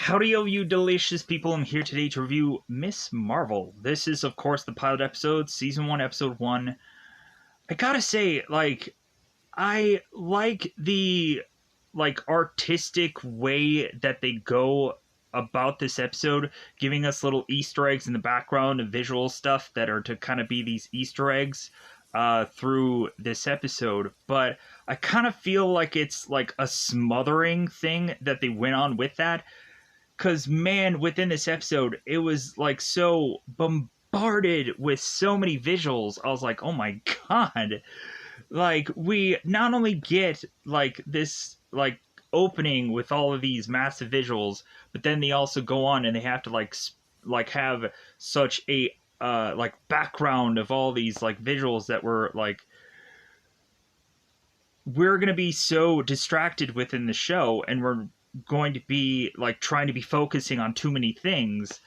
Howdy, all you delicious people. I'm here today to review Miss Marvel. This is, of course, the pilot episode, Season 1, Episode 1. I gotta say, I like the, artistic way that they go about this episode, giving us little Easter eggs in the background and visual stuff that are to kind of be these Easter eggs through this episode. But I kind of feel like it's like a smothering thing that they went on with that. Because, man, within this episode, it was like so bombarded with so many visuals. I was like, oh my god. Like, we not only get like this, opening with all of these massive visuals, but then they also go on and they have to, have such a, background of all these, visuals that were, we're going to be so distracted within the show, and we're going to be trying to be focusing on too many things,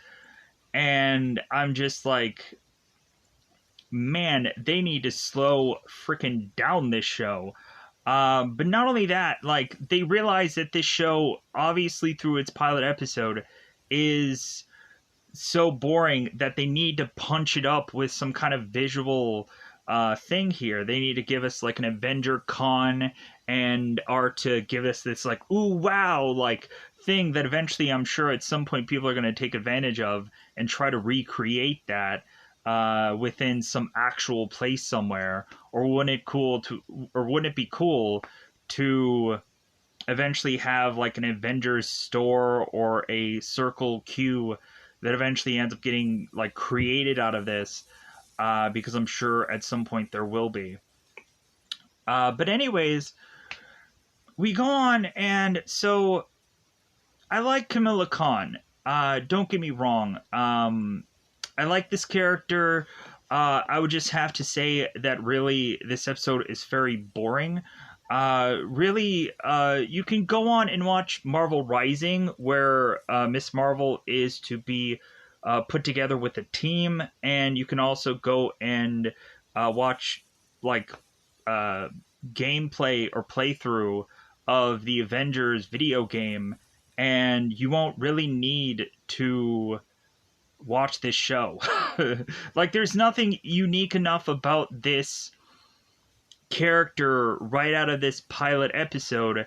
and I'm just like, man, they need to slow freaking down this show. But not only that, they realize that this show, obviously through its pilot episode, is so boring that they need to punch it up with some kind of visual thing here. They need to give us an Avenger con and are to give us this ooh wow thing that eventually I'm sure at some point people are going to take advantage of and try to recreate that within some actual place somewhere. Or wouldn't it be cool to eventually have an Avengers store or a Circle Q that eventually ends up getting created out of this, because I'm sure at some point there will be. But anyways, we go on, and so I like Camilla Khan. Don't get me wrong. I like this character. I would just have to say that really this episode is very boring. Really, you can go on and watch Marvel Rising, where Ms. Marvel is to be put together with a team, and you can also go and watch gameplay or playthrough of the Avengers video game, and you won't really need to watch this show. There's nothing unique enough about this character right out of this pilot episode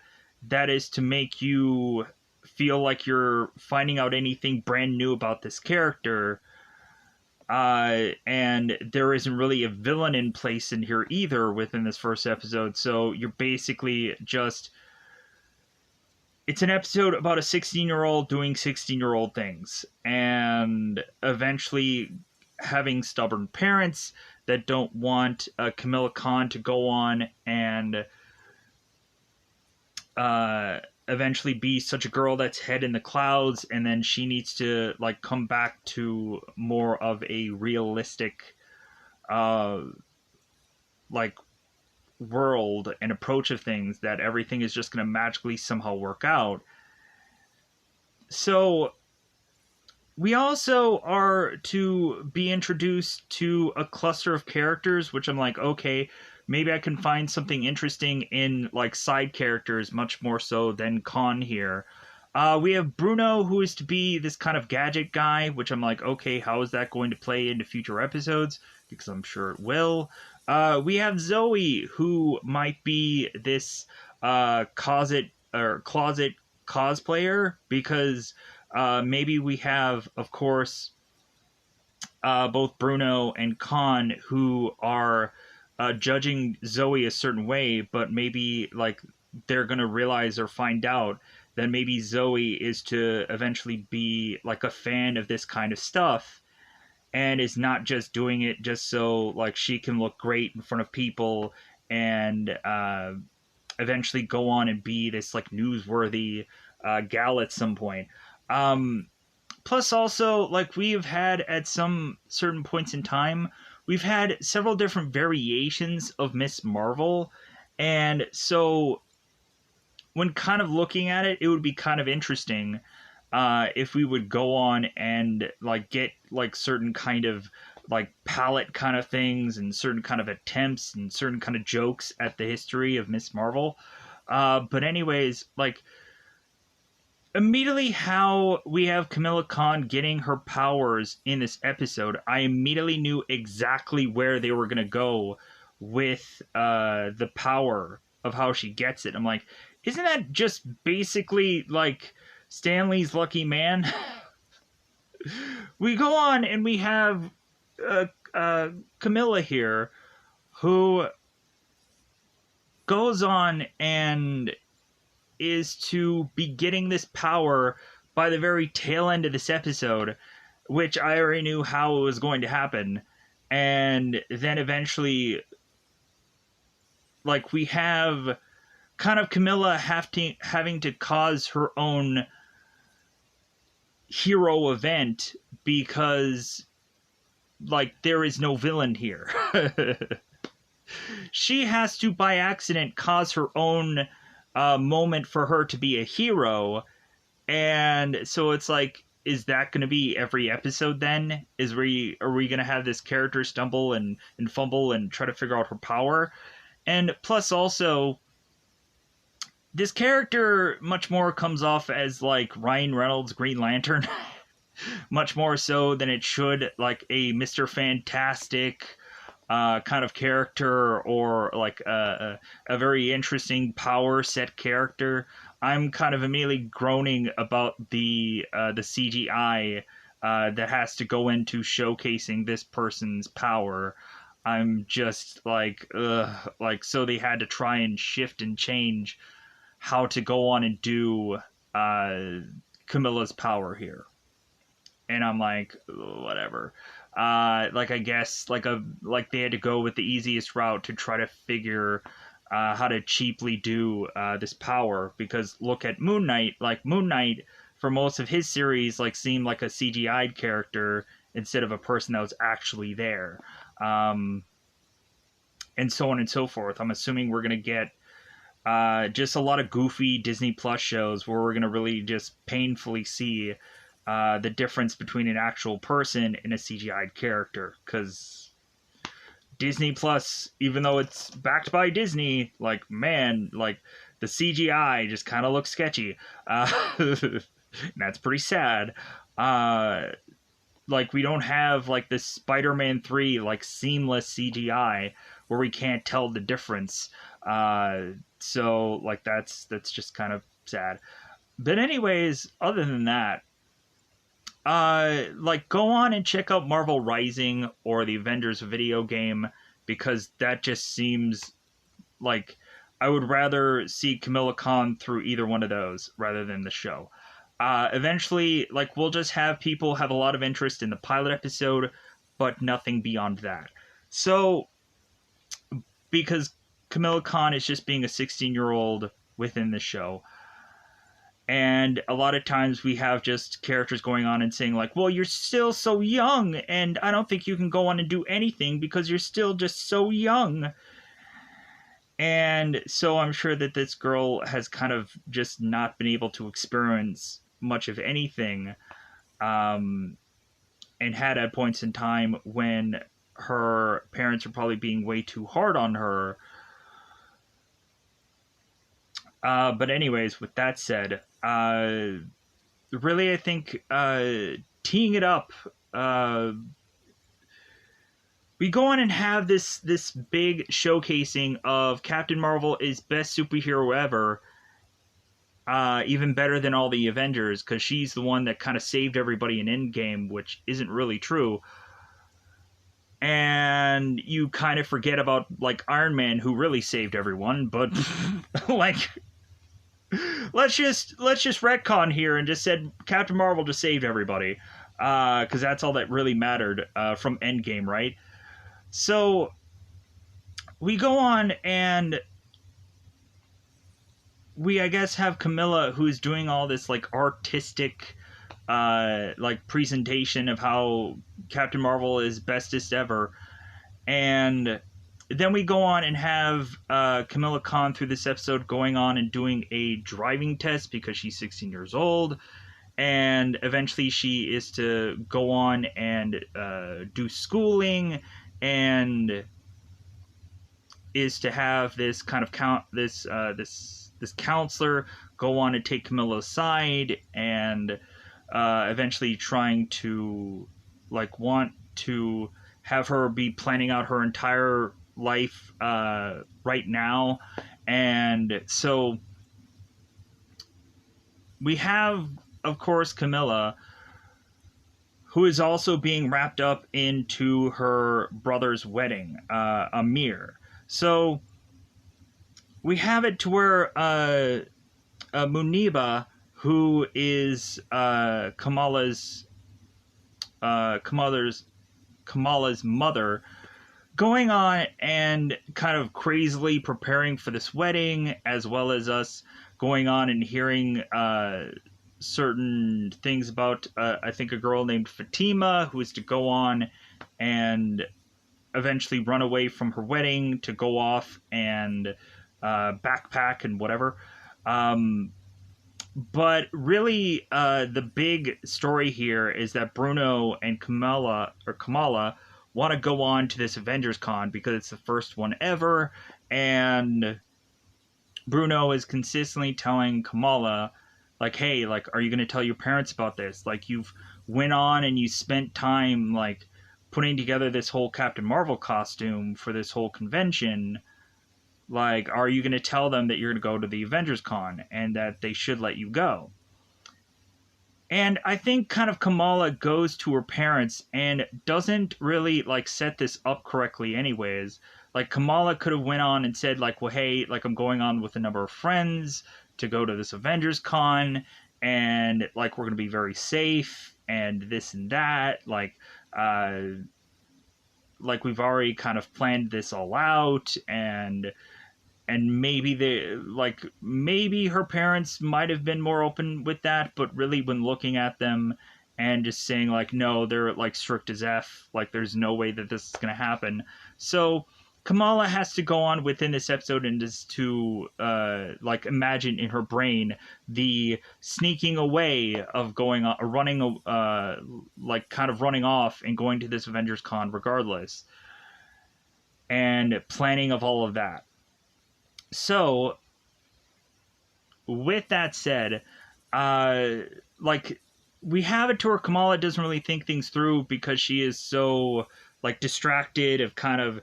that is to make you feel like you're finding out anything brand new about this character. And there isn't really a villain in place in here either within this first episode, so you're basically just... It's an episode about a 16-year-old doing 16-year-old things, and eventually having stubborn parents that don't want Camilla Khan to go on and eventually be such a girl that's head in the clouds, and then she needs to come back to more of a realistic world and approach of things, that everything is just going to magically somehow work out. So we also are to be introduced to a cluster of characters, which I'm like, okay, maybe I can find something interesting in side characters much more so than Khan here. We have Bruno, who is to be this kind of gadget guy, which I'm like, okay, how is that going to play into future episodes? Because I'm sure it will. We have Zoe, who might be this closet cosplayer, because maybe we have, of course, both Bruno and Khan, who are judging Zoe a certain way, but maybe they're going to realize or find out that maybe Zoe is to eventually be a fan of this kind of stuff, and is not just doing it just so she can look great in front of people and eventually go on and be this newsworthy gal at some point. Plus also, we've had at some certain points in time, we've had several different variations of Ms. Marvel, and so when kind of looking at it, it would be kind of interesting if we would go on and get certain kind of palette kind of things, and certain kind of attempts and certain kind of jokes at the history of Ms. Marvel. But anyways, immediately how we have Camilla Khan getting her powers in this episode, I immediately knew exactly where they were going to go with the power of how she gets it. I'm like, isn't that just basically like Stanley's Lucky Man? We go on and we have uh, Camilla here who goes on and is to be getting this power by the very tail end of this episode, which I already knew how it was going to happen. And then eventually, like, we have kind of Camilla having to cause her own hero event because, like, there is no villain here. She has to, by accident, cause her own moment for her to be a hero. And so it's like, is that going to be every episode then? Are we going to have this character stumble and fumble and try to figure out her power? And plus also, this character much more comes off as like Ryan Reynolds' Green Lantern. Much more so than it should like a Mr. Fantastic kind of character, or like a very interesting power set character. I'm kind of immediately groaning about the CGI that has to go into showcasing this person's power. I'm just like, ugh, like, so they had to try and shift and change how to go on and do Camilla's power here. And I'm like, whatever. Like, I guess like they had to go with the easiest route to try to figure how to cheaply do this power, because look at Moon Knight. Like, Moon Knight for most of his series like seemed like a CGI'd character instead of a person that was actually there, and so on and so forth. I'm assuming we're gonna get just a lot of goofy Disney Plus shows where we're gonna really just painfully see the difference between an actual person and a CGI'd character, because Disney Plus, even though it's backed by Disney, like, man, like, the CGI just kind of looks sketchy. That's pretty sad. Like, we don't have like this Spider-Man 3 like seamless CGI where we can't tell the difference. So like that's just kind of sad. But anyways, other than that, like, go on and check out Marvel Rising or the Avengers video game, because that just seems like I would rather see Camilla Khan through either one of those rather than the show. Eventually, like, we'll just have people have a lot of interest in the pilot episode, but nothing beyond that. So, because Camilla Khan is just being a 16-year-old within the show, and a lot of times we have just characters going on and saying like, well, you're still so young and I don't think you can go on and do anything because you're still just so young. And so I'm sure that this girl has kind of just not been able to experience much of anything, and had at points in time when her parents are probably being way too hard on her. But anyways, with that said, really, I think teeing it up, we go on and have this big showcasing of Captain Marvel is best superhero ever, even better than all the Avengers, because she's the one that kind of saved everybody in Endgame, which isn't really true. And you kind of forget about like Iron Man, who really saved everyone, but like, let's just retcon here and just said Captain Marvel just saved everybody, because that's all that really mattered from Endgame, right? So we go on and we, I guess, have Camilla, who's doing all this like artistic like presentation of how Captain Marvel is bestest ever. And then we go on and have Camilla Khan through this episode going on and doing a driving test because she's 16 years old. And eventually she is to go on and do schooling, and is to have this kind of this this counselor go on to take Camilla's side, and eventually trying to want to have her be planning out her entire life right now. And so we have, of course, Camilla, who is also being wrapped up into her brother's wedding, Amir. So we have it to where Muniba, who is Kamala's mother, going on and kind of crazily preparing for this wedding, as well as us going on and hearing certain things about, I think, a girl named Fatima, who is to go on and eventually run away from her wedding to go off and backpack and whatever. But really, the big story here is that Bruno and Kamala want to go on to this Avengers Con because it's the first one ever, and Bruno is consistently telling Kamala, like, hey, like, are you going to tell your parents about this? Like, you've went on and you spent time, like, putting together this whole Captain Marvel costume for this whole convention. Like, are you going to tell them that you're going to go to the Avengers Con and that they should let you go? And I think kind of Kamala goes to her parents and doesn't really, like, set this up correctly anyways. Like, Kamala could have went on and said, like, well, hey, like, I'm going on with a number of friends to go to this Avengers Con, and, like, we're going to be very safe, and this and that. Like, we've already kind of planned this all out, and maybe maybe her parents might have been more open with that, but really when looking at them and just saying, like, no, they're, like, strict as F, like, there's no way that this is going to happen. So Kamala has to go on within this episode and just to like, imagine in her brain the sneaking away of going on, running, like, kind of running off and going to this Avengers Con regardless, and planning of all of that. So, with that said, like, we have it to where Kamala doesn't really think things through because she is so, like, distracted of kind of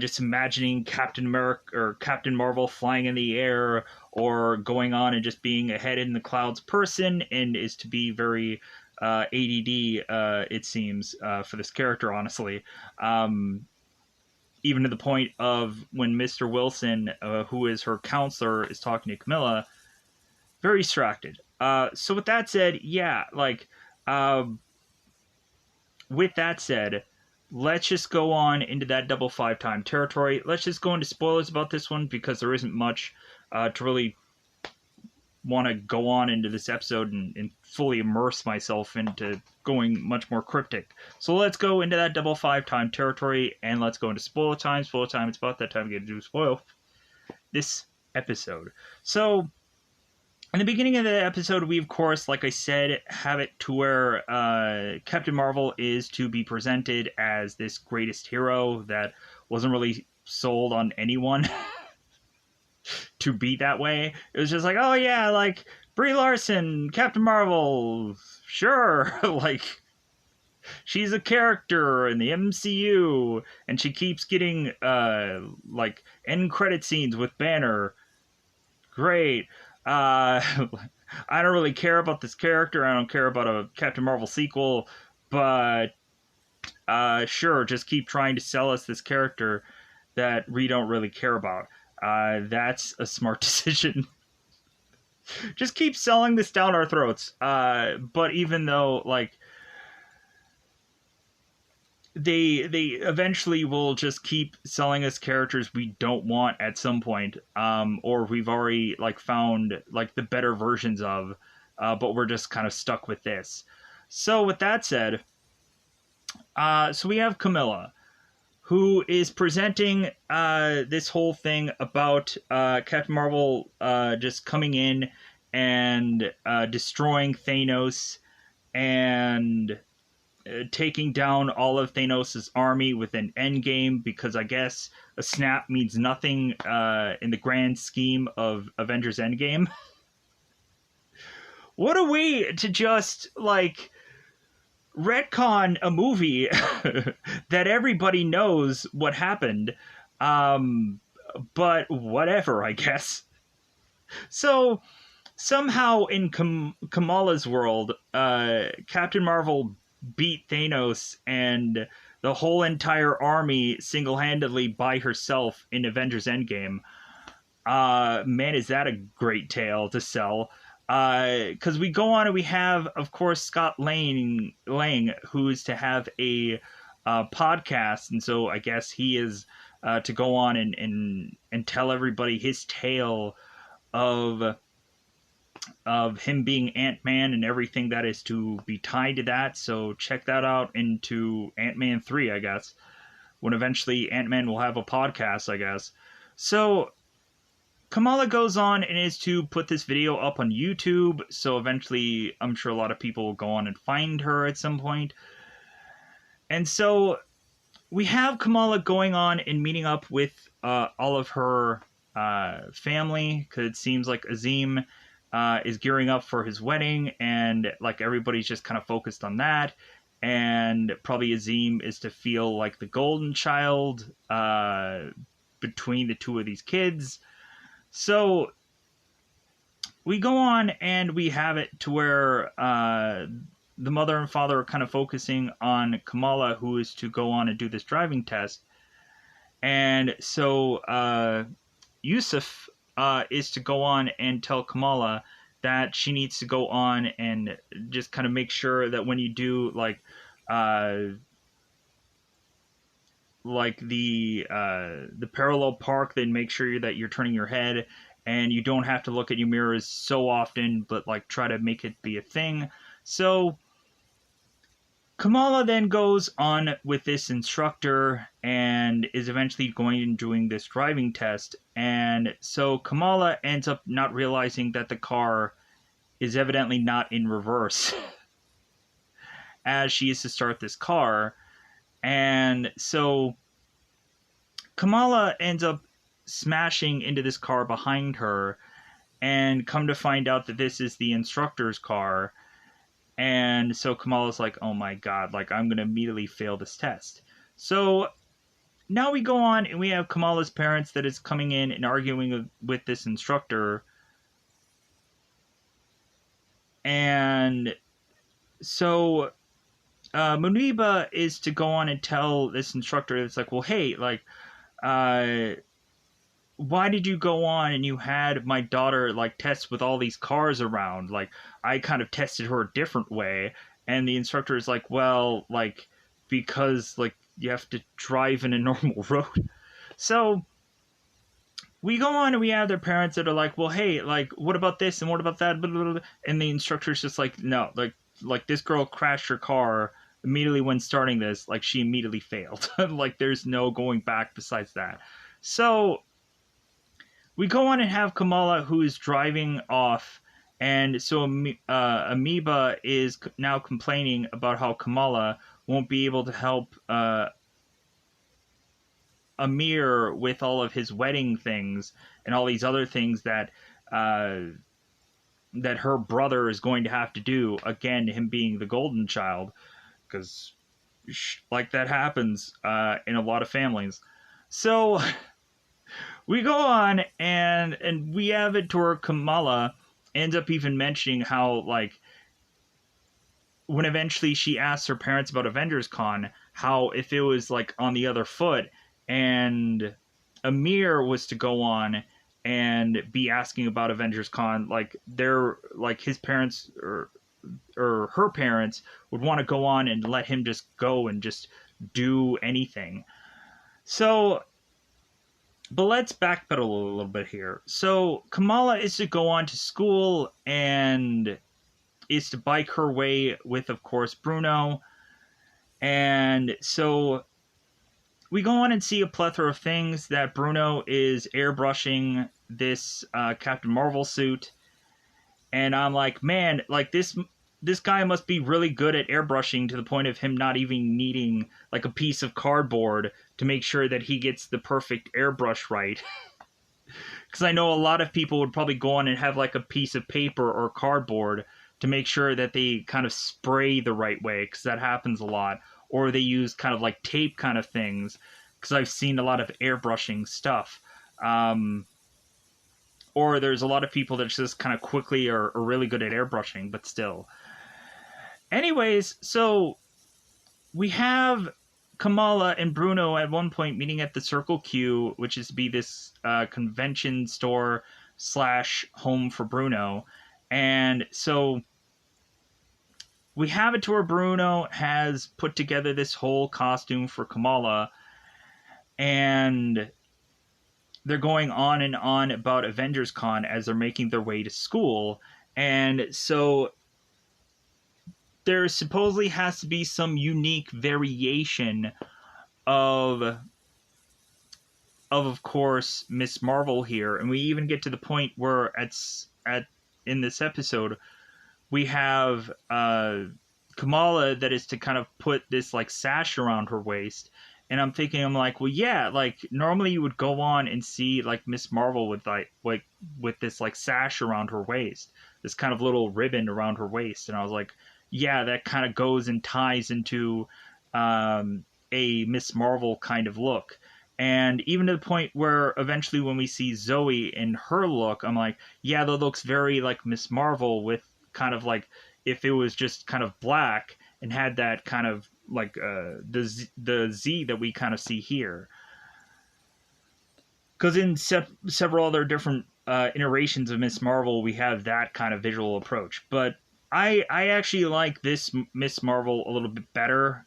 just imagining Captain America or Captain Marvel flying in the air, or going on and just being a head in the clouds person, and is to be very ADD, it seems, for this character, honestly. Even to the point of when Mr. Wilson, who is her counselor, is talking to Camilla, very distracted. So with that said, yeah, like, with that said, let's just go on into that double 5-time territory. Let's just go into spoilers about this one, because there isn't much to really want to go on into this episode and fully immerse myself into going much more cryptic. So let's go into that double 5-time territory, and let's go into spoiler time. Spoiler time, it's about that time we get to do spoil this episode. So in the beginning of the episode, we, of course, like I said, have it to where Captain Marvel is to be presented as this greatest hero that wasn't really sold on anyone to be that way. It was just like, oh yeah, like, Brie Larson, Captain Marvel, sure, like, she's a character in the MCU, and she keeps getting, like, end credit scenes with Banner. Great. I don't really care about this character. I don't care about a Captain Marvel sequel, but sure, just keep trying to sell us this character that we don't really care about. That's a smart decision. Just keep selling this down our throats. But even though, like, they eventually will just keep selling us characters we don't want at some point, or we've already, like, found, like, the better versions of, but we're just kind of stuck with this. So with that said, so we have Camilla, who is presenting this whole thing about Captain Marvel just coming in and destroying Thanos, and taking down all of Thanos' army within Endgame, because I guess a snap means nothing in the grand scheme of Avengers Endgame. What a way to just, like, retcon a movie that everybody knows what happened. But whatever, I guess. So, somehow in Kamala's world, Captain Marvel beat Thanos and the whole entire army single-handedly by herself in Avengers Endgame. Man, is that a great tale to sell. Because we go on and we have, of course, Scott Lang, who's to have a podcast, and so I guess he is to go on and tell everybody his tale of him being Ant-Man and everything that is to be tied to that. So check that out into Ant-Man 3, I guess, when eventually Ant-Man will have a podcast, I guess. So Kamala goes on and is to put this video up on YouTube, so eventually I'm sure a lot of people will go on and find her at some point. And so we have Kamala going on and meeting up with all of her family, because it seems like Azim is gearing up for his wedding, and like everybody's just kind of focused on that. And probably Azim is to feel like the golden child between the two of these kids. So we go on and we have it to where the mother and father are kind of focusing on Kamala, who is to go on and do this driving test. And so Yusuf is to go on and tell Kamala that she needs to go on and just kind of make sure that when you do like the parallel park, then make sure that you're turning your head and you don't have to look at your mirrors so often, but like try to make it be a thing. So Kamala then goes on with this instructor and is eventually going and doing this driving test. And so Kamala ends up not realizing that the car is evidently not in reverse as she is to start this car. And so Kamala ends up smashing into this car behind her, and come to find out that this is the instructor's car. And so Kamala's like, oh my god, like I'm going to immediately fail this test. So now we go on and we have Kamala's parents that is coming in and arguing with this instructor. And so Muniba is to go on and tell this instructor, it's like, well, hey, like, why did you go on and you had my daughter, like, test with all these cars around? Like, I kind of tested her a different way. And the instructor is like, well, like, because, like, you have to drive in a normal road. So we go on and we have their parents that are like, well, hey, like, what about this and what about that? And the instructor's just like, no, like this girl crashed her car immediately when starting this. Like, she immediately failed. Like, there's no going back besides that. So we go on and have Kamala, who is driving off. And so Amoeba is now complaining about how Kamala won't be able to help Amir with all of his wedding things and all these other things that that her brother is going to have to do. Again, him being the golden child, because like that happens in a lot of families. So we go on and we have it to where Kamala ends up even mentioning how, like, when eventually she asks her parents about Avengers Con, how if it was like on the other foot and Amir was to go on and be asking about Avengers Con, like they're like his parents or her parents would want to go on and let him just go and just do anything. So, but let's backpedal a little bit here. So Kamala is to go on to school and is to bike her way with, of course, Bruno. And so we go on and see a plethora of things that Bruno is airbrushing this Captain Marvel suit. And I'm like, man, like this this guy must be really good at airbrushing to the point of him not even needing like a piece of cardboard to make sure that he gets the perfect airbrush right. Because I know a lot of people would probably go on and have like a piece of paper or cardboard to make sure that they kind of spray the right way, because that happens a lot. Or they use kind of like tape kind of things, because I've seen a lot of airbrushing stuff. Or there's a lot of people that just kind of quickly are really good at airbrushing, but still. Anyways, so we have Kamala and Bruno at one point meeting at the Circle Q, which is to be this convention store slash home for Bruno. And so we have it to where Bruno has put together this whole costume for Kamala, and they're going on and on about Avengers Con as they're making their way to school. And so there supposedly has to be some unique variation of of course Miss Marvel here, and we even get to the point where at in this episode we have Kamala that is to kind of put this like sash around her waist, and I'm like, well, yeah, like normally you would go on and see like Miss Marvel with like with this like sash around her waist, this kind of little ribbon around her waist, and I was like, yeah, that kind of goes and ties into a Miss Marvel kind of look. And even to the point where eventually when we see Zoe in her look, I'm like, yeah, that looks very like Miss Marvel with kind of like if it was just kind of black and had that kind of like the Z that we kind of see here. Because in several other different iterations of Miss Marvel, we have that kind of visual approach. But I actually like this Miss Marvel a little bit better.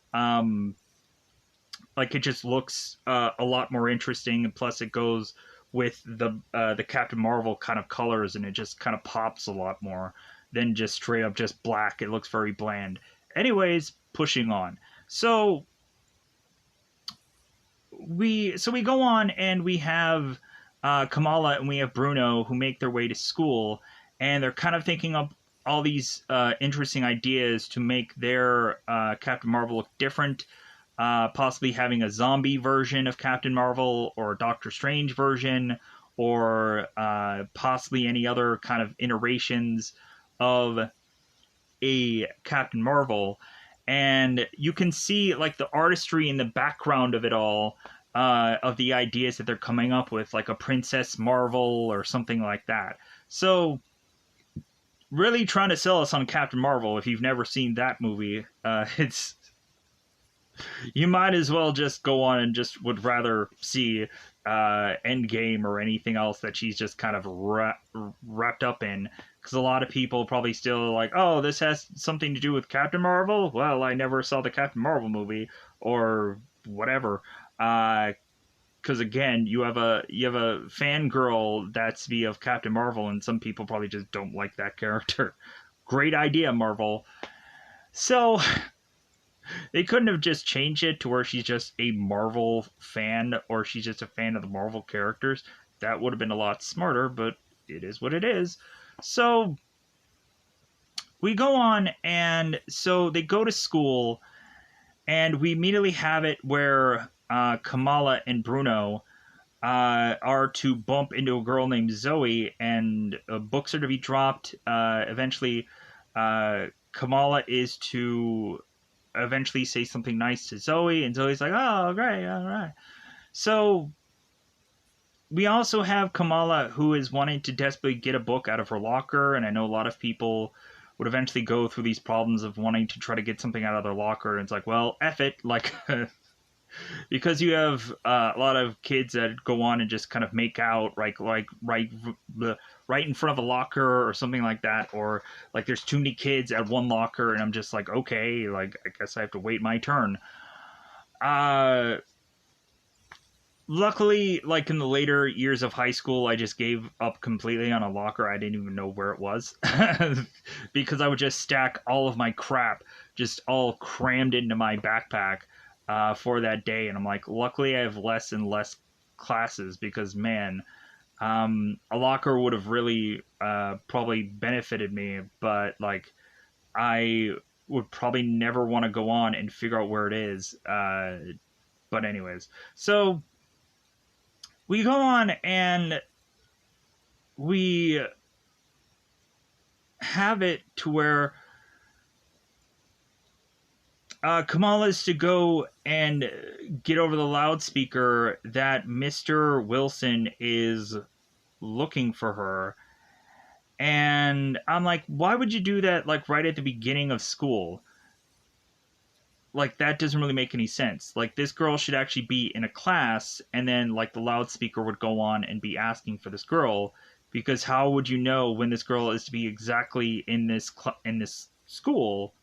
Like it just looks a lot more interesting, and plus it goes with the Captain Marvel kind of colors, and it just kind of pops a lot more than just straight up just black. It looks very bland. Anyways, pushing on. So we go on and we have Kamala and we have Bruno who make their way to school, and they're kind of thinking up all these interesting ideas to make their Captain Marvel look different. Possibly having a zombie version of Captain Marvel or a Doctor Strange version, or possibly any other kind of iterations of a Captain Marvel. And you can see like the artistry in the background of it all, of the ideas that they're coming up with, like a Princess Marvel or something like that. So really trying to sell us on Captain Marvel. If you've never seen that movie, it's you might as well just go on and just would rather see Endgame or anything else that she's just kind of wrapped up in. Because a lot of people probably still like, oh, this has something to do with Captain Marvel? Well, I never saw the Captain Marvel movie or whatever. Because again, you have a fangirl that's be of Captain Marvel, and some people probably just don't like that character. Great idea, Marvel. So they couldn't have just changed it to where she's just a Marvel fan, or she's just a fan of the Marvel characters. That would have been a lot smarter, but it is what it is. So we go on, and so they go to school, and we immediately have it where Kamala and Bruno are to bump into a girl named Zoe, and books are to be dropped. Eventually, Kamala is to eventually say something nice to Zoe, and Zoe's like, oh, great, all right. So we also have Kamala, who is wanting to desperately get a book out of her locker, and I know a lot of people would eventually go through these problems of wanting to try to get something out of their locker, and it's like, well, F it, like, because you have a lot of kids that go on and just kind of make out, right in front of a locker or something like that, or like there's too many kids at one locker, and I'm just like, okay, like I guess I have to wait my turn. Luckily, like in the later years of high school, I just gave up completely on a locker. I didn't even know where it was because I would just stack all of my crap just all crammed into my backpack for that day. And I'm like, luckily I have less and less classes because, man, a locker would have really probably benefited me. But like I would probably never want to go on and figure out where it is. But anyways, so we go on and we have it to where Kamala is to go and get over the loudspeaker that Mr. Wilson is looking for her. And I'm like, why would you do that like right at the beginning of school? Like that doesn't really make any sense. Like this girl should actually be in a class and then like the loudspeaker would go on and be asking for this girl, because how would you know when this girl is to be exactly in this school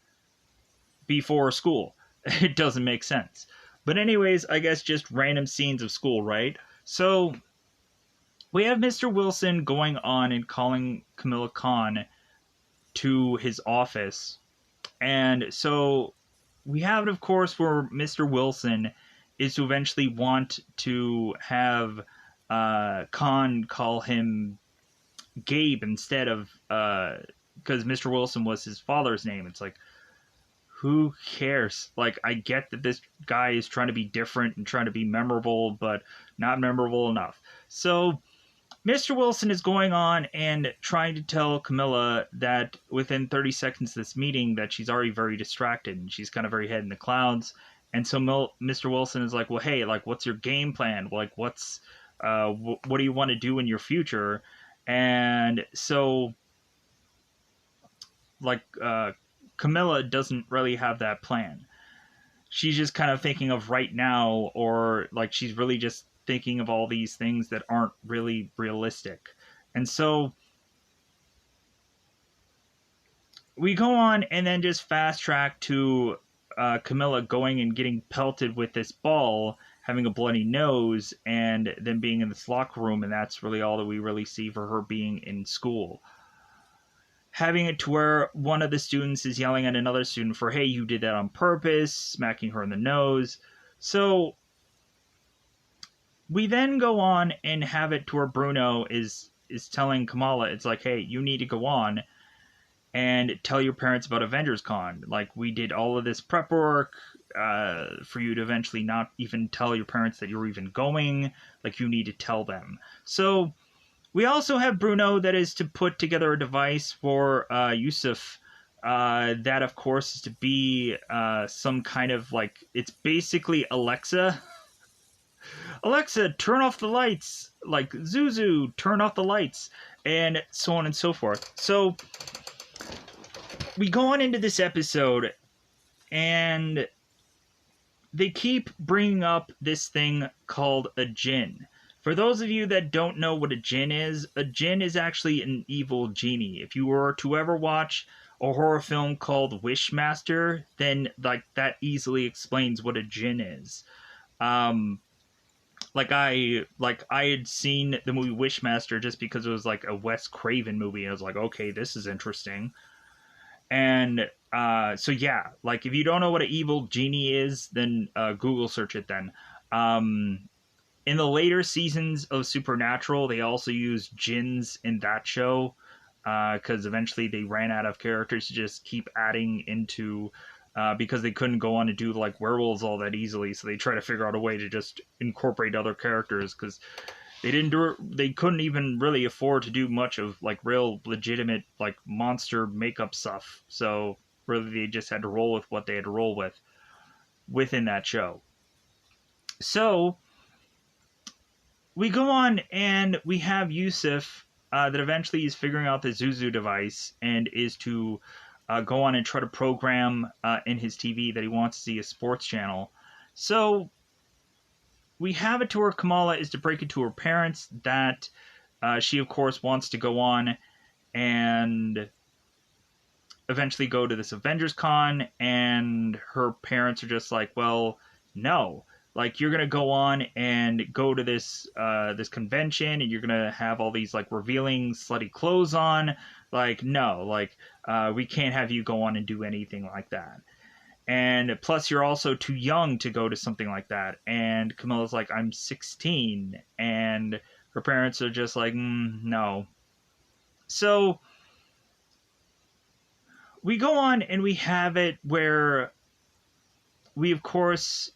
before school? It doesn't make sense. But anyways, I guess just random scenes of school, right? So we have Mr. Wilson going on and calling Camilla Khan to his office. And so we have it, of course, where Mr. Wilson is to eventually want to have Khan call him Gabe instead of, because Mr. Wilson was his father's name. It's like, who cares? Like, I get that this guy is trying to be different and trying to be memorable, but not memorable enough. So Mr. Wilson is going on and trying to tell Camilla that within 30 seconds of this meeting that she's already very distracted and she's kind of very head in the clouds. And so Mr. Wilson is like, well, hey, like, what's your game plan? Like, what do you want to do in your future? And so, like, Camilla doesn't really have that plan. She's just kind of thinking of right now, or like she's really just thinking of all these things that aren't really realistic. And so we go on and then just fast track to Camilla going and getting pelted with this ball, having a bloody nose, and then being in this locker room, and that's really all that we really see for her being in school. Having it to where one of the students is yelling at another student for, hey, you did that on purpose, smacking her in the nose. So we then go on and have it to where Bruno is telling Kamala, it's like, hey, you need to go on and tell your parents about Avengers Con. Like, we did all of this prep work for you to eventually not even tell your parents that you're even going. Like, you need to tell them. So we also have Bruno that is to put together a device for Yusuf. That, of course, is to be some kind of like, it's basically Alexa. Alexa, turn off the lights. Like, Zuzu, turn off the lights. And so on and so forth. So we go on into this episode, and they keep bringing up this thing called a djinn. For those of you that don't know what a djinn is actually an evil genie. If you were to ever watch a horror film called Wishmaster, then like that easily explains what a djinn is. Like I had seen the movie Wishmaster just because it was like a Wes Craven movie, and I was like, okay, this is interesting. And so yeah, like if you don't know what an evil genie is, then Google search it then. In the later seasons of Supernatural, they also used jinns in that show because eventually they ran out of characters to just keep adding into because they couldn't go on to do like werewolves all that easily. So they try to figure out a way to just incorporate other characters because they couldn't even really afford to do much of like real legitimate like monster makeup stuff. So really they just had to roll with what they had to roll with within that show. So we go on and we have Yusuf that eventually is figuring out the Zuzu device and is to go on and try to program in his TV that he wants to see a sports channel. So we have it to where Kamala is to break it to her parents that she, of course, wants to go on and eventually go to this Avengers Con, and her parents are just like, well, no. Like, you're going to go on and go to this this convention, and you're going to have all these, like, revealing slutty clothes on. Like, no. Like, we can't have you go on and do anything like that. And plus, you're also too young to go to something like that. And Camilla's like, I'm 16. And her parents are just like, no. So we go on and we have it where we, of course,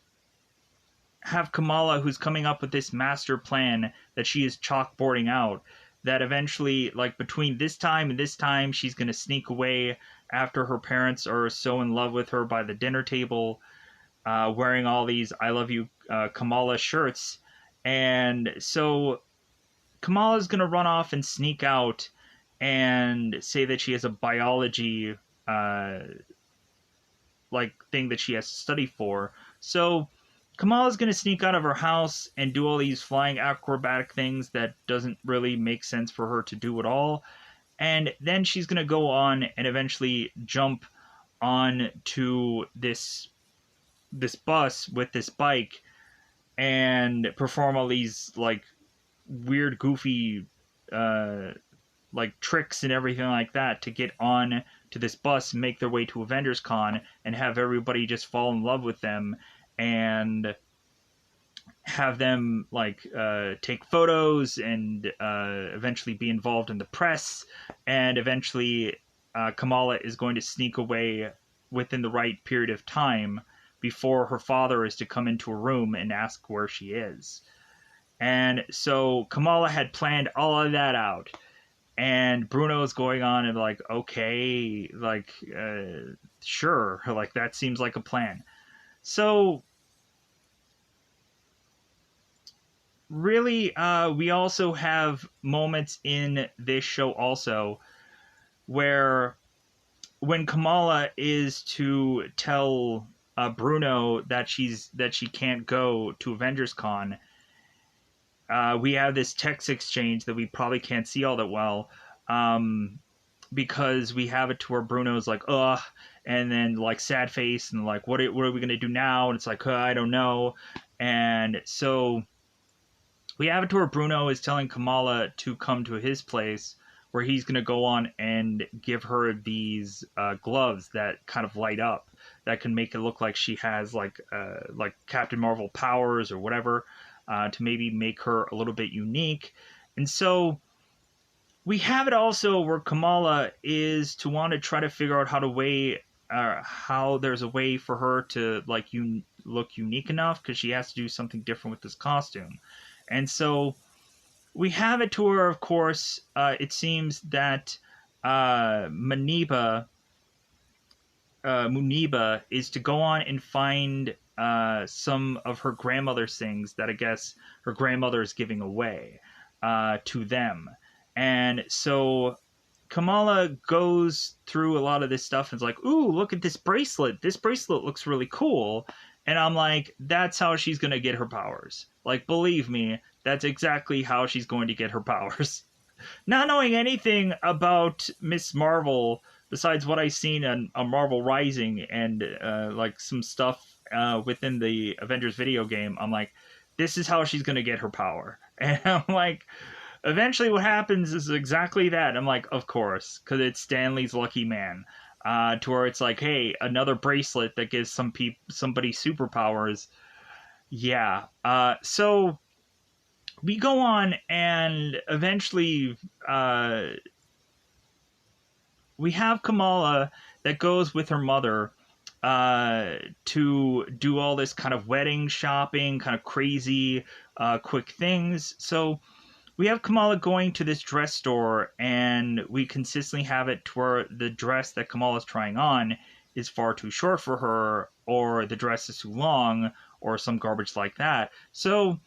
have Kamala, who's coming up with this master plan that she is chalkboarding out, that eventually, like, between this time and this time, she's going to sneak away after her parents are so in love with her by the dinner table, wearing all these I love you, Kamala shirts. And so Kamala's going to run off and sneak out and say that she has a biology uh, like thing that she has to study for. So Kamala's going to sneak out of her house and do all these flying acrobatic things that doesn't really make sense for her to do at all. And then she's going to go on and eventually jump on to this bus with this bike and perform all these like weird goofy uh like tricks and everything like that to get on to this bus and make their way to Avengers Con and have everybody just fall in love with them and have them like take photos and eventually be involved in the press. And eventually Kamala is going to sneak away within the right period of time before her father is to come into a room and ask where she is. And so Kamala had planned all of that out. And Bruno's going on and like, okay, like, sure, like that seems like a plan. So really, we also have moments in this show also where when Kamala is to tell Bruno that she can't go to Avengers Con, we have this text exchange that we probably can't see all that well, because we have it to where Bruno's like, ugh, and then like sad face and like, what are we gonna do now? And it's like, I don't know. And so we have it to where Bruno is telling Kamala to come to his place where he's going to go on and give her these gloves that kind of light up that can make it look like she has like Captain Marvel powers or whatever, to maybe make her a little bit unique. And so we have it also where Kamala is to want to try to figure out how there's a way for her to like look unique enough, because she has to do something different with this costume. And so we have it to where, of course, it seems that Muniba is to go on and find some of her grandmother's things that I guess her grandmother is giving away to them. And so Kamala goes through a lot of this stuff and is like, ooh, look at this bracelet. This bracelet looks really cool. And I'm like, that's how she's going to get her powers. Like, believe me, that's exactly how she's going to get her powers. Not knowing anything about Ms.Marvel besides what I've seen on Marvel Rising and like some stuff within the Avengers video game, I'm like, this is how she's going to get her power. And I'm like, eventually what happens is exactly that. I'm like, of course, because it's Stanley's Lucky Man. To where it's like, hey, another bracelet that gives somebody superpowers. Yeah. So we go on and eventually we have Kamala that goes with her mother to do all this kind of wedding shopping, kind of crazy quick things. So we have Kamala going to this dress store, and we consistently have it to where the dress that Kamala's trying on is far too short for her, or the dress is too long, or some garbage like that. So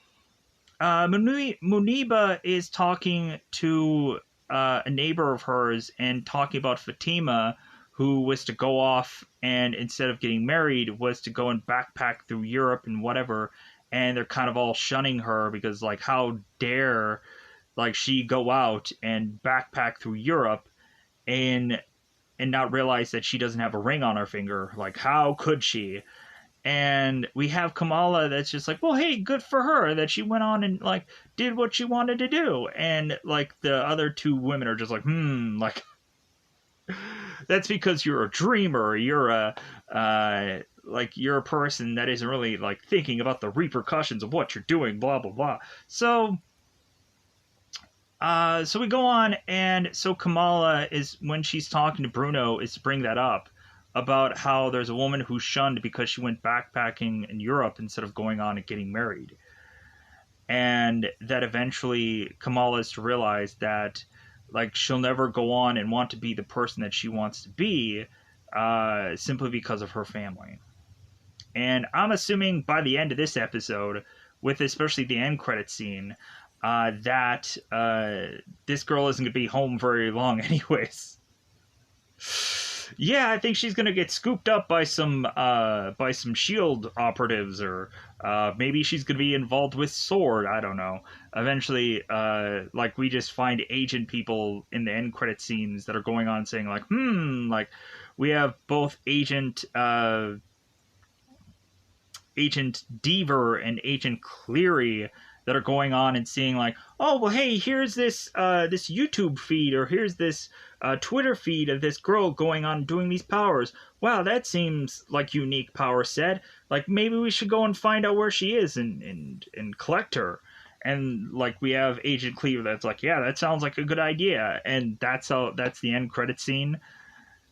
Muniba is talking to a neighbor of hers and talking about Fatima, who was to go off and instead of getting married was to go and backpack through Europe and whatever. And they're kind of all shunning her because, like, how dare like she go out and backpack through Europe and not realize that she doesn't have a ring on her finger. Like, how could she? And we have Kamala that's just like, well, hey, good for her that she went on and like did what she wanted to do. And like the other two women are just like, like that's because you're a dreamer. You're you're a person that isn't really like thinking about the repercussions of what you're doing, blah blah blah. So So we go on, and so Kamala is, when she's talking to Bruno, is to bring that up about how there's a woman who's shunned because she went backpacking in Europe instead of going on and getting married. And that eventually Kamala is to realize that, like, she'll never go on and want to be the person that she wants to be, simply because of her family. And I'm assuming by the end of this episode, with especially the end credit scene, that this girl isn't going to be home very long, anyways. Yeah, I think she's gonna get scooped up by some Shield operatives, or maybe she's gonna be involved with Sword. I don't know. Eventually, like, we just find agent people in the end credit scenes that are going on saying like, like, we have both Agent Deaver and Agent Cleary that are going on and seeing like, oh well, hey, here's this YouTube feed, or here's this Twitter feed of this girl going on doing these powers. Wow, that seems like unique power set. Like, maybe we should go and find out where she is and collect her. And like, we have Agent Cleaver that's like, yeah, that sounds like a good idea. And that's the end credit scene.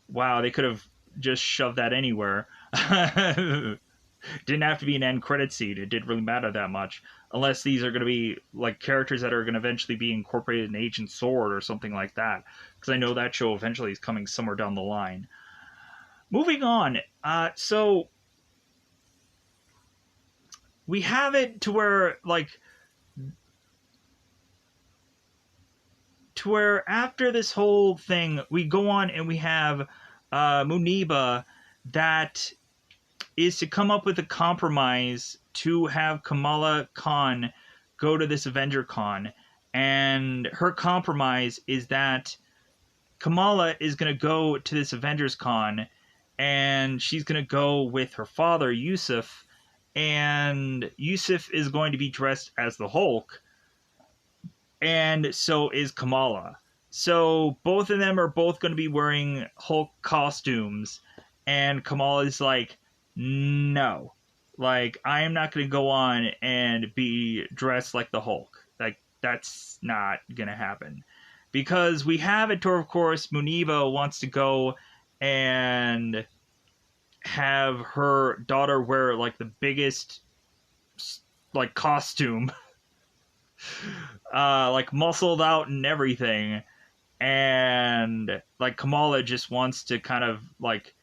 Wow, they could have just shoved that anywhere. Didn't have to be an end credit scene. It didn't really matter that much, unless these are going to be like characters that are going to eventually be incorporated in Agent Sword or something like that. Because I know that show eventually is coming somewhere down the line. Moving on, so we have it to where after this whole thing, we go on and we have Muniba that is to come up with a compromise to have Kamala Khan go to this Avenger Con. And her compromise is that Kamala is going to go to this Avengers Con, and she's going to go with her father, Yusuf, and Yusuf is going to be dressed as the Hulk, and so is Kamala. So both of them are both going to be wearing Hulk costumes, and Kamala's like, no, like, I am not going to go on and be dressed like the Hulk. Like, that's not going to happen. Because we have it to, of course, Muniba wants to go and have her daughter wear, like, the biggest, like, costume. Like, muscled out and everything. And, like, Kamala just wants to kind of, like,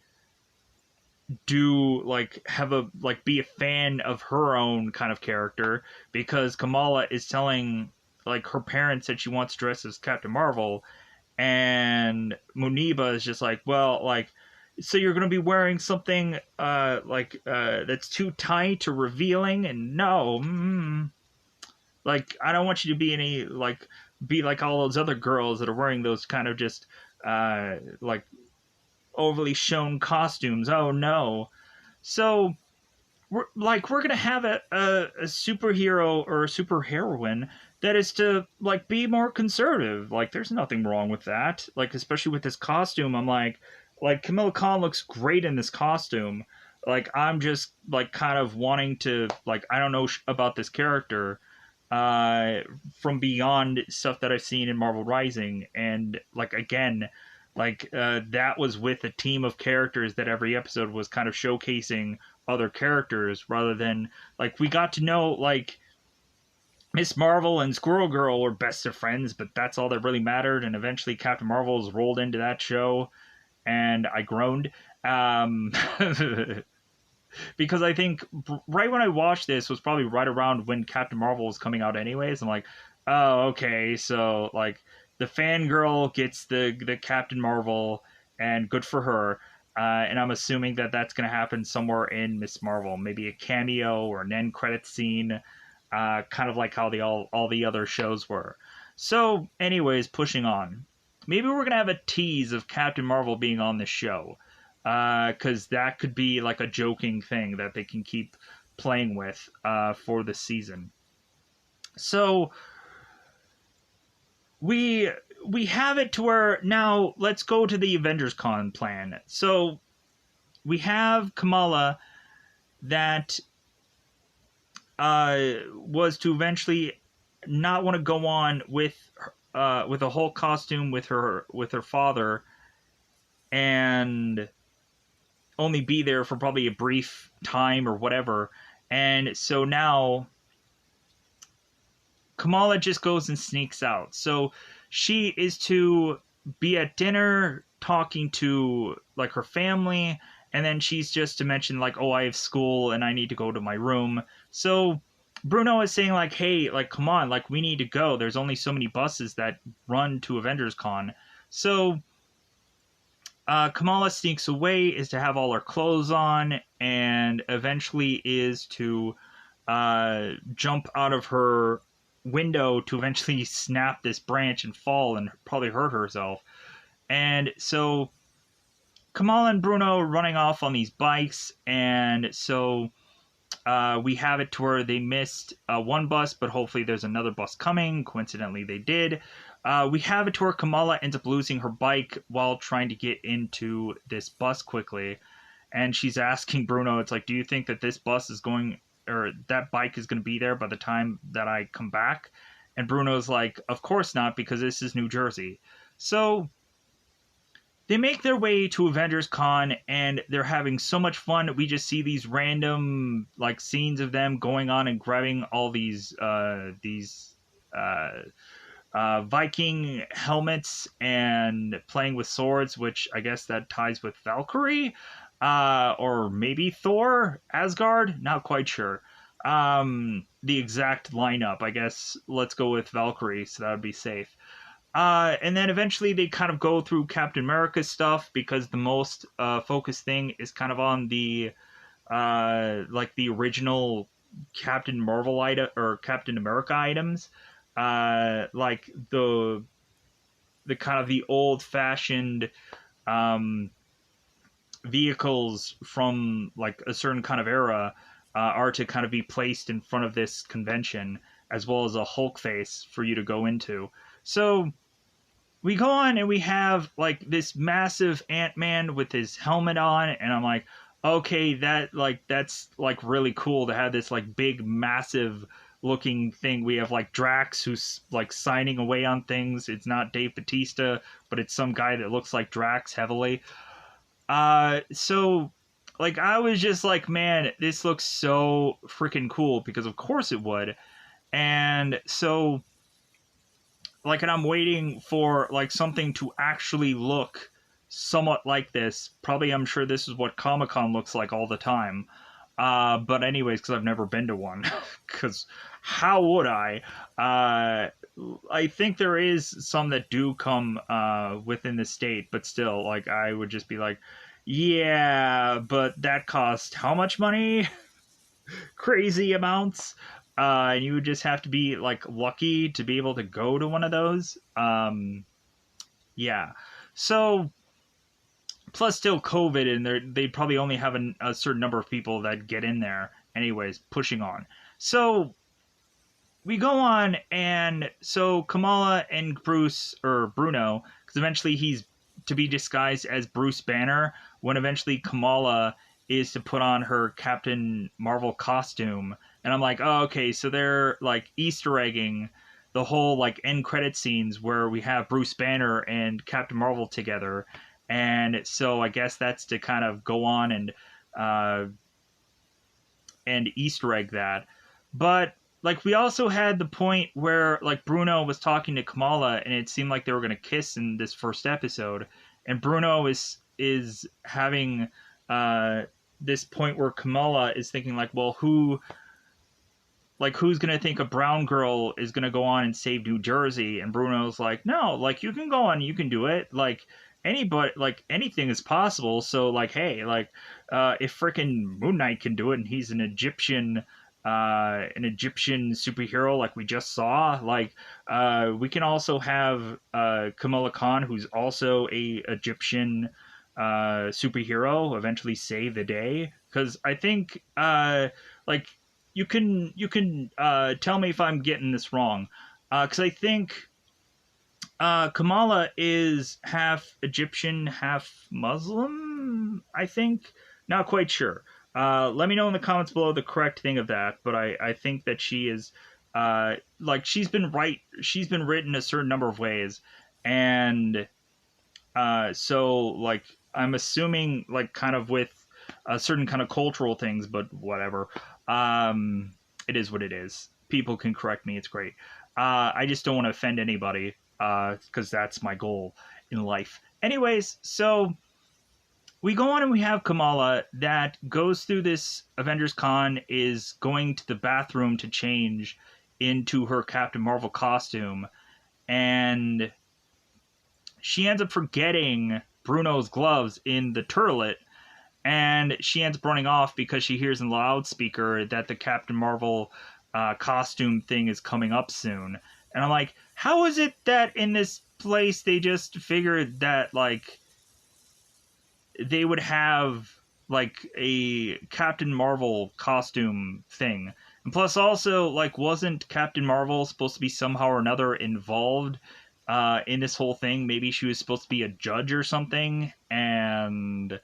be a fan of her own kind of character, because Kamala is telling like her parents that she wants to dress as Captain Marvel, and Muniba is just like, well, like, so you're going to be wearing something that's too tight or revealing, and no, like, I don't want you to be like all those other girls that are wearing those kind of just like overly shown costumes. Oh no. So we're gonna have a superhero or a superheroine that is to like be more conservative. Like, there's nothing wrong with that. Like, especially with this costume, I'm like Camilla Khan looks great in this costume. Like, I'm just like kind of wanting to, like, I don't know about this character from beyond stuff that I've seen in Marvel Rising, and like, again, like, that was with a team of characters that every episode was kind of showcasing other characters, rather than, like, we got to know, like, Ms.Marvel and Squirrel Girl were best of friends, but that's all that really mattered, and eventually Captain Marvel was rolled into that show, and I groaned. Because I think right when I watched this was probably right around when Captain Marvel was coming out anyways. I'm like, oh, okay, so, like, the fangirl gets the Captain Marvel, and good for her. And I'm assuming that that's going to happen somewhere in Ms. Marvel, maybe a cameo or an end credit scene, kind of like how all the other shows were. So, anyways, pushing on. Maybe we're going to have a tease of Captain Marvel being on this show, because that could be like a joking thing that they can keep playing with for the season. So we have it to where now let's go to the Avengers Con plan. So we have Kamala that was to eventually not want to go on with with a whole costume with her father, and only be there for probably a brief time or whatever. And so now Kamala just goes and sneaks out. So she is to be at dinner talking to like her family, and then she's just to mention like, oh, I have school and I need to go to my room. So Bruno is saying like, hey, like come on, like we need to go. There's only so many buses that run to Avengers Con. So Kamala sneaks away, is to have all her clothes on, and eventually is to jump out of her window to eventually snap this branch and fall and probably hurt herself. And so Kamala and Bruno are running off on these bikes, and so we have it to where they missed one bus, but hopefully there's another bus coming. Coincidentally, they did. We have it to where Kamala ends up losing her bike while trying to get into this bus quickly. And she's asking Bruno, it's like, do you think that this bus is going, or that bike is going to be there by the time that I come back? And Bruno's like, of course not, because this is New Jersey. So they make their way to Avengers Con, and they're having so much fun. We just see these random like scenes of them going on and grabbing all these Viking helmets and playing with swords, which I guess that ties with Valkyrie, or maybe Thor, Asgard. Not quite sure. The exact lineup. I guess let's go with Valkyrie, so that would be safe. And then eventually they kind of go through Captain America stuff because the most focused thing is kind of on the like the original Captain Marvel item or Captain America items, like the kind of the old fashioned um, vehicles from like a certain kind of era are to kind of be placed in front of this convention, as well as a Hulk face for you to go into. So we go on and we have like this massive Ant-Man with his helmet on, and I'm like, okay, that's like really cool to have this like big massive looking thing. We have like Drax who's like signing away on things. It's not Dave Bautista, but it's some guy that looks like Drax heavily. So like I was just like, man, this looks so freaking cool, because of course it would. And so like, and I'm waiting for like something to actually look somewhat like this. Probably, I'm sure this is what Comic-Con looks like all the time. But anyways, because I've never been to one, because how would I? I think there is some that do come within the state, but still, like I would just be like, yeah, but that cost how much money? Crazy amounts. And you would just have to be like lucky to be able to go to one of those. Yeah. So plus still COVID, and they probably only have a certain number of people that get in there. Anyways, pushing on. So we go on, and so Kamala and Bruce, or Bruno, because eventually he's to be disguised as Bruce Banner, when eventually Kamala is to put on her Captain Marvel costume. And I'm like, oh, okay, so they're like Easter egging the whole like end credit scenes where we have Bruce Banner and Captain Marvel together. And so I guess that's to kind of go on uh, and Easter egg that. But like we also had the point where like Bruno was talking to Kamala, and it seemed like they were going to kiss in this first episode, and Bruno is having this point where Kamala is thinking like, well, who's going to think a brown girl is going to go on and save New Jersey? And Bruno's like, no, like you can go on, you can do it, like anybody, like anything is possible. So like, hey, like if freaking Moon Knight can do it, and he's an Egyptian superhero like we just saw, like we can also have Kamala Khan, who's also a Egyptian superhero, eventually save the day. Because I think like you can tell me if I'm getting this wrong, because I think Kamala is half Egyptian, half Muslim, I think. Not quite sure. Let me know in the comments below the correct thing of that, but I think that she is like she's been written a certain number of ways, and so like I'm assuming like kind of with a certain kind of cultural things, but whatever. It is what it is. People can correct me. It's great. I just don't want to offend anybody because that's my goal in life. Anyways, so we go on and we have Kamala that goes through this Avengers Con, is going to the bathroom to change into her Captain Marvel costume, and she ends up forgetting Bruno's gloves in the turlet, and she ends up running off because she hears in the loudspeaker that the Captain Marvel costume thing is coming up soon. And I'm like, how is it that in this place they just figured that like they would have like a Captain Marvel costume thing? And plus, also, like, wasn't Captain Marvel supposed to be somehow or another involved in this whole thing? Maybe she was supposed to be a judge or something, and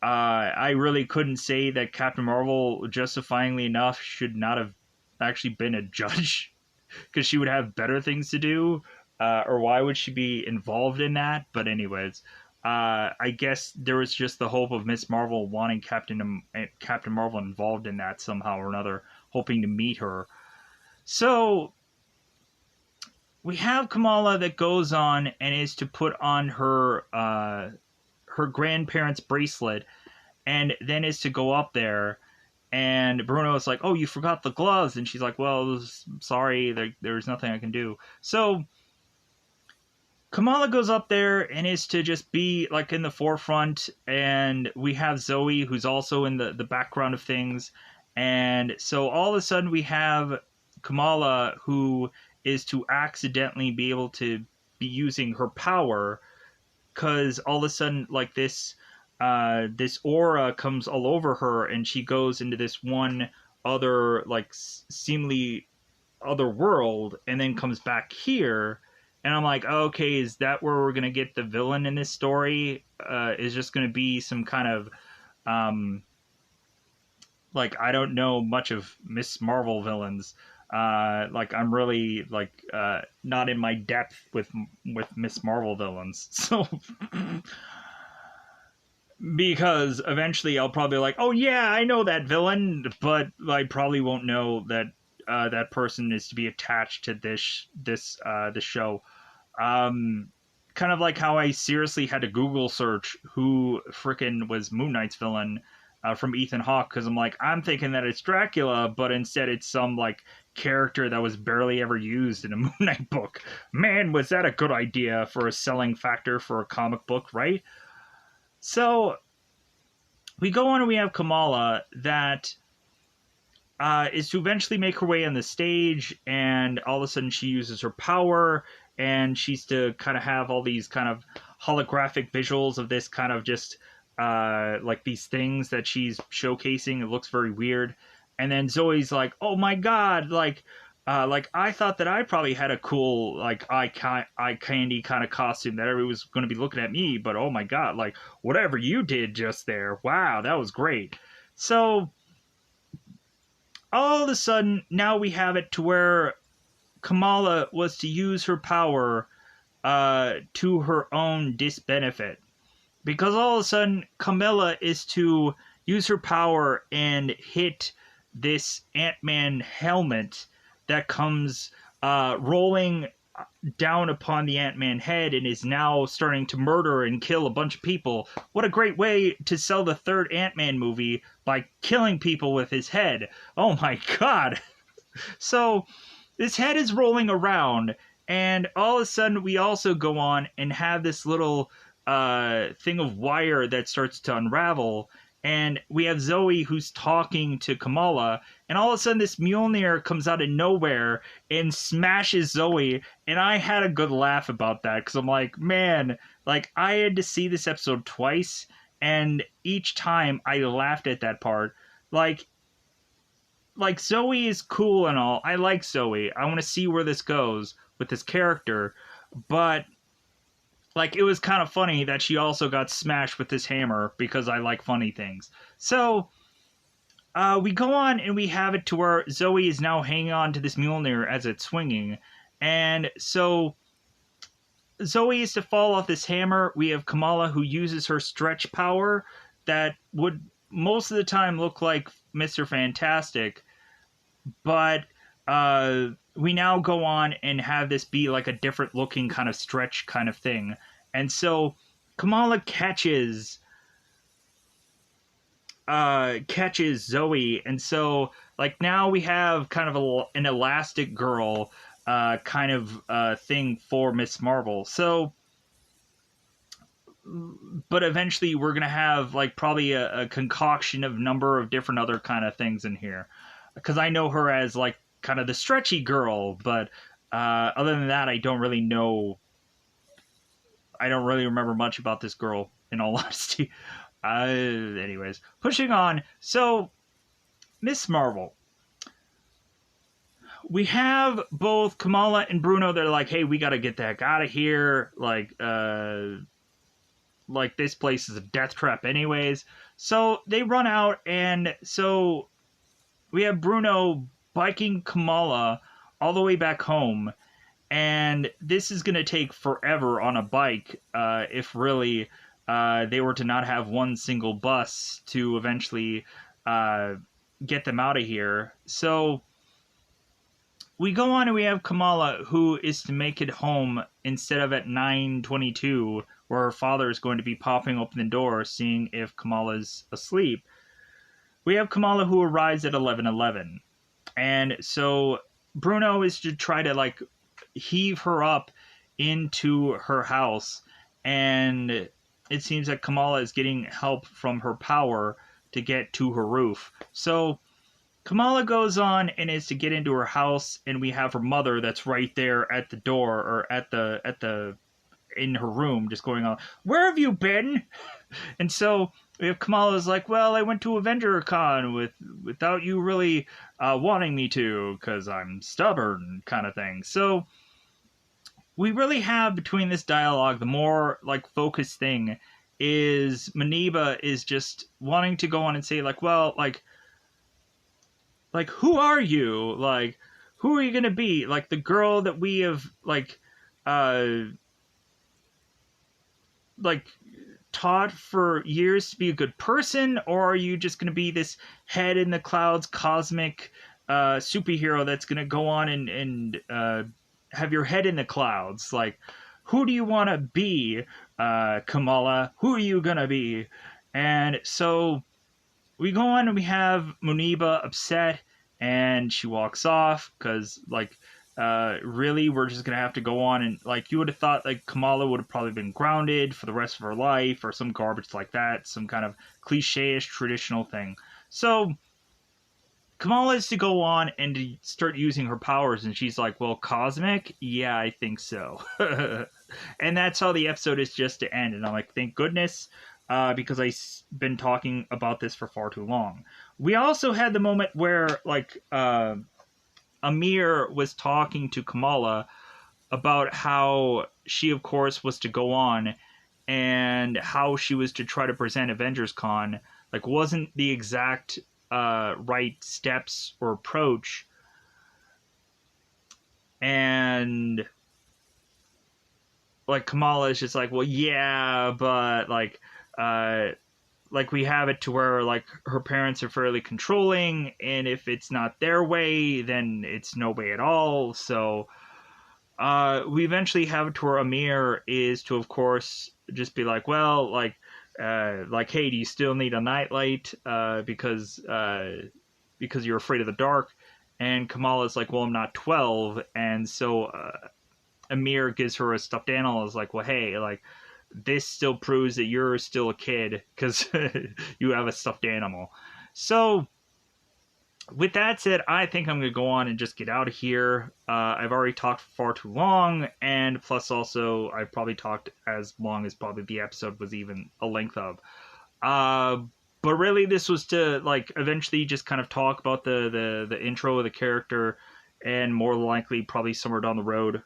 I really couldn't say that Captain Marvel, justifyingly enough, should not have actually been a judge because she would have better things to do. Or why would she be involved in that? But anyways, I guess there was just the hope of Miss Marvel wanting Captain Marvel involved in that somehow or another, hoping to meet her. So we have Kamala that goes on and is to put on her grandparents' bracelet, and then is to go up there, and Bruno's like, oh, you forgot the gloves, and she's like, well, sorry, there's nothing I can do. So Kamala goes up there and is to just be like in the forefront, and we have Zoe who's also in the background of things, and so all of a sudden we have Kamala who is to accidentally be able to be using her power, because all of a sudden like this aura comes all over her, and she goes into this one other like seemingly other world, and then comes back here. And I'm like, okay, is that where we're gonna get the villain in this story? Is just gonna be some kind of like, I don't know much of Miss Marvel villains. Like I'm really like not in my depth with Miss Marvel villains, so because eventually I'll probably be like, oh yeah, I know that villain, but I probably won't know that that person is to be attached to this show. Um, Kind of like how I seriously had to Google search who frickin' was Moon Knight's villain from Ethan Hawke, because I'm like, I'm thinking that it's Dracula, but instead it's some like character that was barely ever used in a Moon Knight book. Man, was that a good idea for a selling factor for a comic book, right? So we go on and we have Kamala that is to eventually make her way on the stage, and all of a sudden she uses her power, and she's to kind of have all these kind of holographic visuals of this kind of just like these things that she's showcasing. It looks very weird. And then Zoe's like, oh my god, like I thought that I probably had a cool like eye candy kind of costume that everybody was going to be looking at me, but oh my god, like whatever you did just there, wow, that was great. So all of a sudden now we have it to where Kamala was to use her power to her own disbenefit, because all of a sudden Kamala is to use her power and hit this Ant-Man helmet that comes rolling down upon the Ant-Man head and is now starting to murder and kill a bunch of people. What a great way to sell the third Ant-Man movie, by killing people with his head. Oh my god. So this head is rolling around, and all of a sudden we also go on and have this little thing of wire that starts to unravel, and we have Zoe who's talking to Kamala, and all of a sudden this Mjolnir comes out of nowhere and smashes Zoe, and I had a good laugh about that, because I'm like, man, like I had to see this episode twice, and each time I laughed at that part. Like Zoe is cool and all. I like Zoe. I want to see where this goes with this character, but like it was kind of funny that she also got smashed with this hammer, because I like funny things. So we go on and we have it to where Zoe is now hanging on to this Mjolnir as it's swinging. And so Zoe is to fall off this hammer. We have Kamala who uses her stretch power that would most of the time look like Mr. Fantastic, but we now go on and have this be like a different looking kind of stretch kind of thing. And so Kamala catches Zoe, and so like now we have kind of an Elastic Girl kind of thing for Miss Marvel. So, but eventually we're gonna have like probably a concoction of number of different other kind of things in here, because I know her as like kind of the stretchy girl, but other than that, I don't really know. I don't really remember much about this girl, in all honesty. Anyways, pushing on. So, Miss Marvel. We have both Kamala and Bruno. They're like, "Hey, we gotta get the heck out of here. Like this place is a death trap, anyways." So they run out, and so we have Bruno biking Kamala all the way back home, and this is gonna take forever on a bike. If really they were to not have one single bus to eventually get them out of here. So we go on and we have Kamala, who is to make it home instead of at 9:22, where her father is going to be popping open the door, seeing if Kamala's asleep. We have Kamala, who arrives at 11:11, and so Bruno is to try to like heave her up into her house, and it seems that Kamala is getting help from her power to get to her roof. So Kamala goes on and is to get into her house, and we have her mother that's right there at the door, or at the in her room, just going on, "Where have you been?" And so we have Kamala's like, "Well, I went to Avenger Con without you really wanting me to, because I'm stubborn," kind of thing. So we really have between this dialogue, the more like focused thing is Maniba is just wanting to go on and say like, "Well, like who are you? Like who are you gonna be? Like the girl that we have uh like taught for years to be a good person, or are you just gonna be this head in the clouds cosmic superhero that's gonna go on and have your head in the clouds? Like who do you want to be, Kamala? Who are you gonna be?" And so we go on and we have Muniba upset, and she walks off because really we're just gonna have to go on, and like you would have thought like Kamala would have probably been grounded for the rest of her life or some garbage like that, some kind of cliche-ish traditional thing. So Kamala is to go on and to start using her powers, and she's like, "Well, cosmic? Yeah, I think so." And that's how the episode is just to end. And I'm like, thank goodness, because I've been talking about this for far too long. We also had the moment where, Amir was talking to Kamala about how she, of course, was to go on and how she was to try to present Avengers Con. Like, wasn't the exact right steps or approach. And like Kamala is just like, "Well, yeah, but like we have it to where like her parents are fairly controlling, and if it's not their way, then it's no way at all." So we eventually have it to where Amir is to, of course, just be like, "Well, like, hey, do you still need a nightlight? Because you're afraid of the dark." And Kamala's like, "Well, I'm not 12," and so Amir gives her a stuffed animal. Is like, "Well, hey, like this still proves that you're still a kid because you have a stuffed animal." So with that said, I think I'm going to go on and just get out of here. I've already talked far too long, and plus also I've probably talked as long as probably the episode was even a length of. But really, this was to like eventually just kind of talk about the intro of the character, and more likely probably somewhere down the road,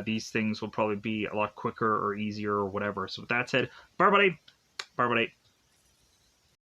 these things will probably be a lot quicker or easier or whatever. So with that said, bye everybody. Bye everybody.